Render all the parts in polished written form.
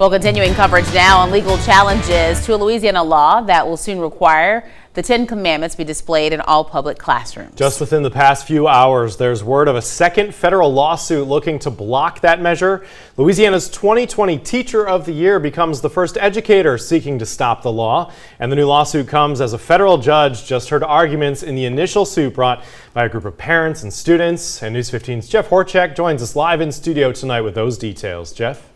Well, continuing coverage now on legal challenges to a Louisiana law that will soon require the 10 Commandments be displayed in all public classrooms. Just within the past few hours, there's word of a second federal lawsuit looking to block that measure. Louisiana's 2020 Teacher of the Year becomes the first educator seeking to stop the law. And the new lawsuit comes as a federal judge just heard arguments in the initial suit brought by a group of parents and students. And News 15's Jeff Horchak joins us live in studio tonight with those details. Jeff?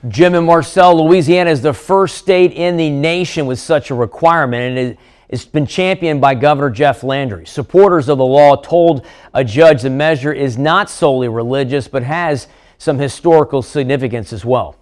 Jim and Marcel, Louisiana is the first state in the nation with such a requirement, and it's been championed by Governor Jeff Landry. Supporters of the law told a judge the measure is not solely religious, but has some historical significance as well.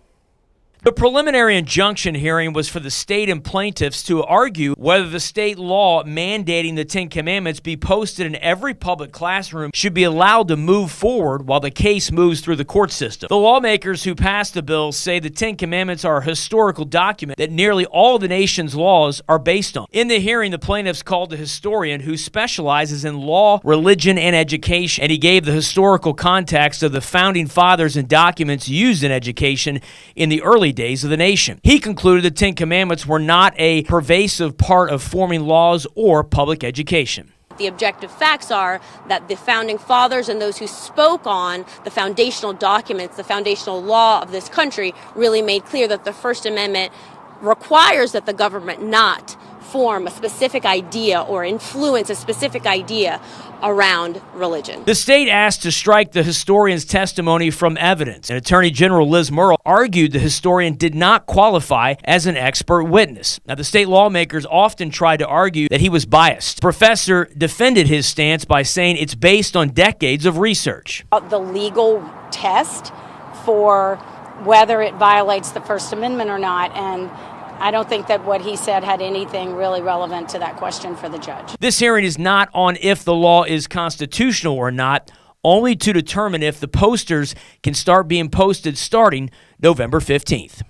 The preliminary injunction hearing was for the state and plaintiffs to argue whether the state law mandating the 10 Commandments be posted in every public classroom should be allowed to move forward while the case moves through the court system. The lawmakers who passed the bill say the 10 Commandments are a historical document that nearly all the nation's laws are based on. In the hearing, the plaintiffs called a historian who specializes in law, religion, and education, and he gave the historical context of the founding fathers and documents used in education in the early days of the nation. He concluded the 10 Commandments were not a pervasive part of forming laws or public education. The objective facts are that the founding fathers and those who spoke on the foundational documents, the foundational law of this country, really made clear that the First Amendment requires that the government not form a specific idea or influence a specific idea around religion. The state asked to strike the historian's testimony from evidence, and Attorney General Liz Murrill argued the historian did not qualify as an expert witness. Now, the state lawmakers often tried to argue that he was biased. The professor defended his stance by saying it's based on decades of research. The legal test for whether it violates the First Amendment or not, and I don't think that what he said had anything really relevant to that question for the judge. This hearing is not on if the law is constitutional or not, only to determine if the posters can start being posted starting November 15th.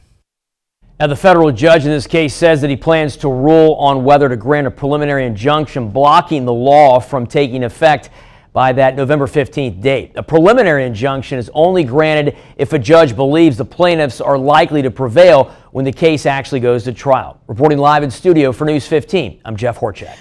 Now, the federal judge in this case says that he plans to rule on whether to grant a preliminary injunction blocking the law from taking effect by that November 15th date. A preliminary injunction is only granted if a judge believes the plaintiffs are likely to prevail when the case actually goes to trial. Reporting live in studio for News 15, I'm Jeff Horchak.